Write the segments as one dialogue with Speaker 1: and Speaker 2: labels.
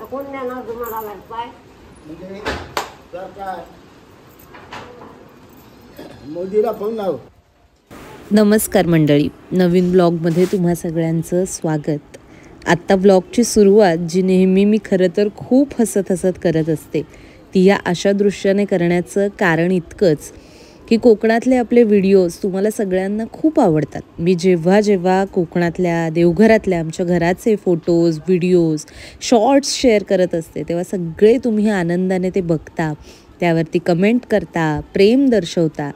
Speaker 1: कोण देणार तुम्हाला भरपाई?
Speaker 2: म्हणजे सरकार मोदीला फोन लाव.
Speaker 3: नमस्कार मंडळी, नवीन ब्लॉगमध्ये तुम्हा सगळ्यांचं स्वागत. आत्ता ब्लॉगची सुरुवात जी नेहमी मी खरं तर खूप हसत करत असते ती या अशा दृश्याने करण्याचं कारण इतकंच की कोकणातले आपले व्हिडिओज तुम्हाला सगळ्यांना खूप आवडतात. मी जेव्हा कोकणातल्या देवघरातल्या आमच्या घराचे फोटोज, व्हिडिओज, शॉर्ट्स शेअर करत असते तेव्हा सगळे तुम्ही आनंदाने ते बघता, त्यावरती कमेंट करता, प्रेम दर्शवता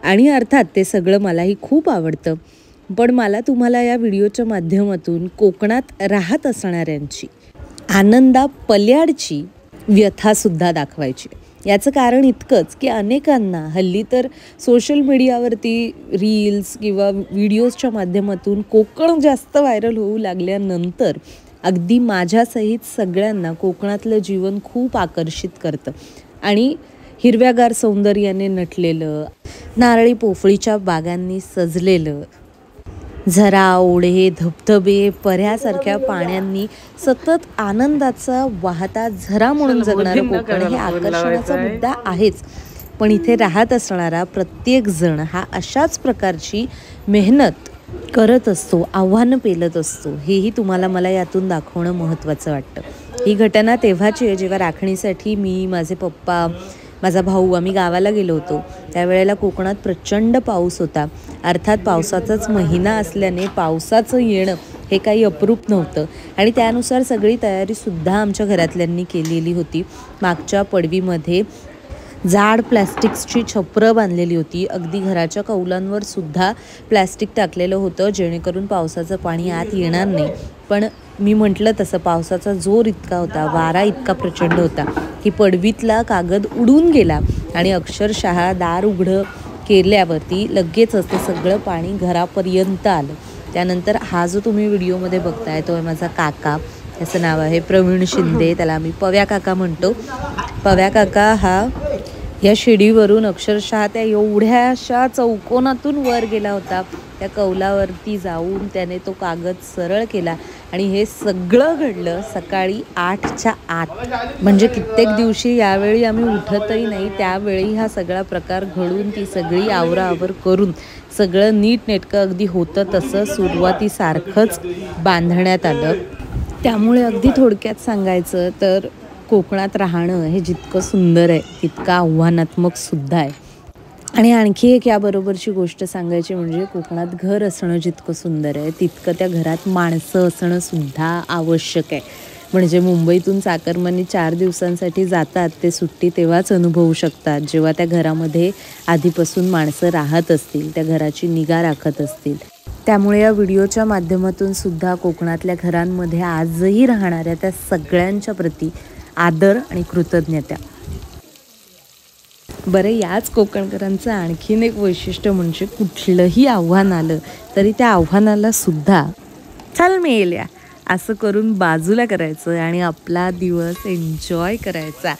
Speaker 3: आणि अर्थात ते सगळं मलाही खूप आवडतं. पण मला तुम्हाला या व्हिडिओच्या माध्यमातून कोकणात राहत असणाऱ्यांची, आनंदा पल्याडची व्यथासुद्धा दाखवायची. याचं कारण इतकंच की अनेकांना हल्ली तर सोशल मीडियावरती रील्स किंवा व्हिडिओजच्या माध्यमातून कोकण जास्त व्हायरल होऊ लागल्यानंतर अगदी माझ्यासहित सगळ्यांना कोकणातलं जीवन खूप आकर्षित करतं आणि हिरव्यागार सौंदर्याने नटलेलं, नारळी पोफळीच्या बागांनी सजलेलं, झरा, ओढे, धबधबे, पर्यासारख्या पाण्यांनी सतत आनंदाचा वाहता झरा म्हणून जगणारं कोकण हे आकर्षणाचा मुद्दा आहेच. पण इथे राहत असणारा प्रत्येक जण हा अशाच प्रकारची मेहनत करत असतो, आव्हानं पेलत असतो, हेही तुम्हाला मला यातून दाखवणं महत्त्वाचं वाटतं. ही घटना तेव्हाची आहे जेव्हा राखणीसाठी मी, माझे पप्पा, माझा भाऊ आम्ही गावाला गेलो होतो. त्यावेळेला कोकणात प्रचंड पाऊस होता. अर्थात पावसाचाच महिना असल्याने पावसाचं येणं हे काही अप्रूप नव्हतं आणि त्यानुसार सगळी तयारीसुद्धा आमच्या घरातल्यांनी केलेली होती. मागच्या पडवीमध्ये जाड प्लॅस्टिक्सची छपरं बांधलेली होती. अगदी घराच्या कौलांवर सुद्धा प्लॅस्टिक टाकलेलं होतं जेणेकरून पावसाचं पाणी आत येणार नाही. पण मी म्हटलं तसं पावसाचा जोर इतका होता, वारा इतका प्रचंड होता की पडवीतला कागद उडून गेला आणि अक्षरशः दार उघडं केल्यावरती लगेचच ते सगळं पाणी घरापर्यंत आलं. त्यानंतर हा जो तुम्ही व्हिडिओमध्ये बघताय तो आहे माझा काका. त्याचं नाव आहे प्रवीण शिंदे, त्याला आम्ही पव्या काका म्हणतो. पव्या काका हा या शिडीवरून अक्षरशः त्या एवढ्याशा चौकोनातून वर गेला होता. त्या कौलावरती जाऊन त्याने तो कागद सरळ केला आणि हे सगळं घडलं सकाळी 8च्या आत. म्हणजे कित्येक दिवशी यावेळी आम्ही उठतही नाही, त्यावेळी हा सगळा प्रकार घडून ती सगळी आवराआवर करून सगळं नीटनेटकं अगदी होतं तसं सुरुवातीसारखंच बांधण्यात आलं. त्यामुळे अगदी थोडक्यात सांगायचं तर कोकणात राहणं हे जितकं सुंदर आहे तितकं आव्हानात्मक सुद्धा आहे. आणि आणखी एक याबरोबरची गोष्ट सांगायची म्हणजे कोकणात घर असणं जितकं सुंदर आहे तितकं त्या घरात माणसं असणं सुद्धा आवश्यक आहे. म्हणजे मुंबईतून चाकरमानी 4 दिवसांसाठी जातात ते सुट्टी तेव्हाच अनुभवू शकतात जेव्हा त्या घरामध्ये आधीपासून माणसं राहत असतील, त्या घराची निगा राखत असतील. त्यामुळे या व्हिडिओच्या माध्यमातून सुद्धा कोकणातल्या घरांमध्ये आजही राहणाऱ्या त्या सगळ्यांच्या प्रती आदर आणि कृतज्ञता. बरं, याच कोकणकरांचं आणखीन एक वैशिष्ट्य म्हणजे कुठलंही आव्हान आलं तरी त्या आव्हानाला सुद्धा चल मेल्या असं करून बाजूला करायचं आणि आपला दिवस एन्जॉय करायचा,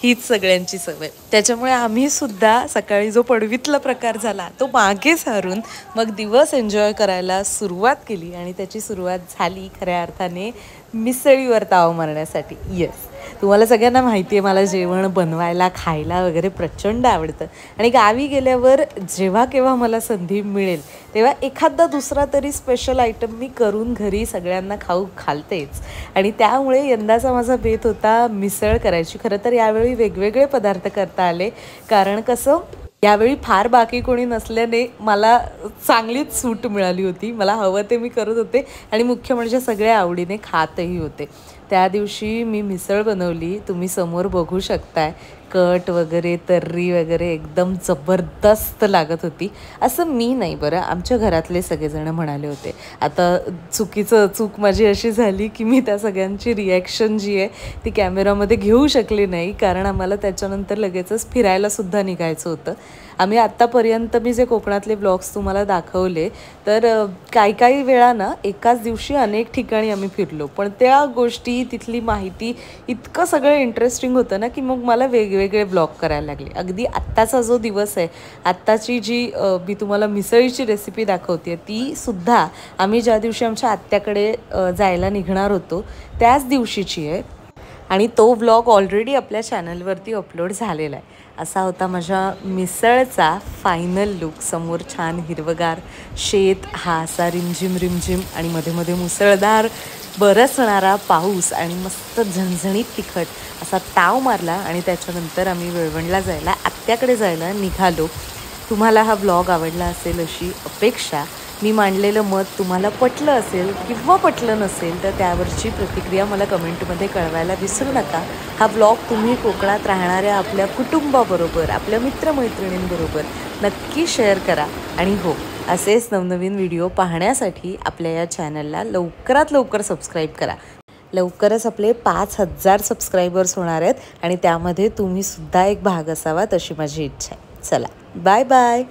Speaker 3: हीच सगळ्यांची सवय. त्याच्यामुळे आम्ही सुद्धा सकाळी जो पडवीतला प्रकार झाला तो मागे सारून मग दिवस एन्जॉय करायला सुरुवात केली आणि त्याची सुरुवात झाली खऱ्या अर्थाने मिसळीवर ताव मारण्यासाठी. येस, तुम्हाला सगळ्यांना माहिती आहे मला जेवण बनवायला, खायला वगैरे प्रचंड आवडतं आणि गावी गेल्यावर जेव्हा केव्हा मला संधी मिळेल तेव्हा एखादा दुसरा तरी स्पेशल आयटम मी करून घरी सगळ्यांना खाऊ घालतेच. आणि त्यामुळे यंदाचा माझा बेत होता मिसळ करायची. खरं तर यावेळी वेगवेगळे पदार्थ करता आले, कारण कसं यावेळी फार बाकी कोणी नसल्याने मला चांगलीच सूट मिळाली होती. मला हवं ते मी करत होते आणि मुख्य म्हणजे सगळ्या आवडीने खातही होते. त्या दिवशी मी मिसळ बनवली, तुम्ही समोर बघू शकताय. कट वगैरे, तर्री वगैरे एकदम जबरदस्त लागत होती. असं मी नाही बरं, आमच्या घरातले सगळेजण म्हणाले होते. आता चूक माझी अशी झाली की मी त्या सगळ्यांची रिॲक्शन जी आहे ती कॅमेरामध्ये घेऊ शकले नाही, कारण आम्हाला त्याच्यानंतर लगेचच फिरायलासुद्धा निघायचं होतं. आम्ही आत्तापर्यंत मी जे कोकणातले ब्लॉग्स तुम्हाला दाखवले तर काही वेळा ना एकाच दिवशी अनेक ठिकाणी आम्ही फिरलो, पण त्या गोष्टी, तिथली माहिती इतकं सगळं इंटरेस्टिंग होतं ना की मग मला वेगवेगळे ब्लॉग करायला लागले. अगदी आत्ताचा जो दिवस आहे, आत्ताची जी मी तुम्हाला मिसळीची रेसिपी दाखवते ती सुद्धा आम्ही ज्या दिवशी आमच्या आत्याकडे जायला निघणार होतो त्याच दिवशीची आहे. आणि तो व्लॉग ऑलरेडी आपल्या चॅनलवरती अपलोड झालेला आहे. असा होता माझ्या मिसळचा फायनल लुक. समोर छान हिरवगार शेत, हा असा रिमझिम रिमझिम आणि मध्ये मध्ये मुसळधार बरसणारा पाऊस आणि मस्त झणझणीत तिखट असा ताव मारला. आणि त्याच्यानंतर आम्ही वळवणला जायला, आत्याकडे जायला निघालो. तुम्हाला हा व्लॉग आवडला असेल अशी अपेक्षा. मी मांडलेलं मत तुम्हाला पटलं असेल किंवा पटलं नसेल तर त्यावरची प्रतिक्रिया मला कमेंटमध्ये कळवायला विसरू नका. हा व्लॉग तुम्ही कोकणात राहणाऱ्या आपल्या कुटुंबाबरोबर, आपल्या मित्रमैत्रिणींबरोबर नक्की शेअर करा. आणि हो, असेच नवनवीन व्हिडिओ पाहण्यासाठी आपल्या या चॅनलला लवकरात लवकर सबस्क्राईब करा. लवकरच आपले 5000 सबस्क्रायबर्स होणार आहेत आणि त्यामध्ये तुम्हीसुद्धा एक भाग असावा तशी माझी इच्छा आहे. चला, बाय बाय.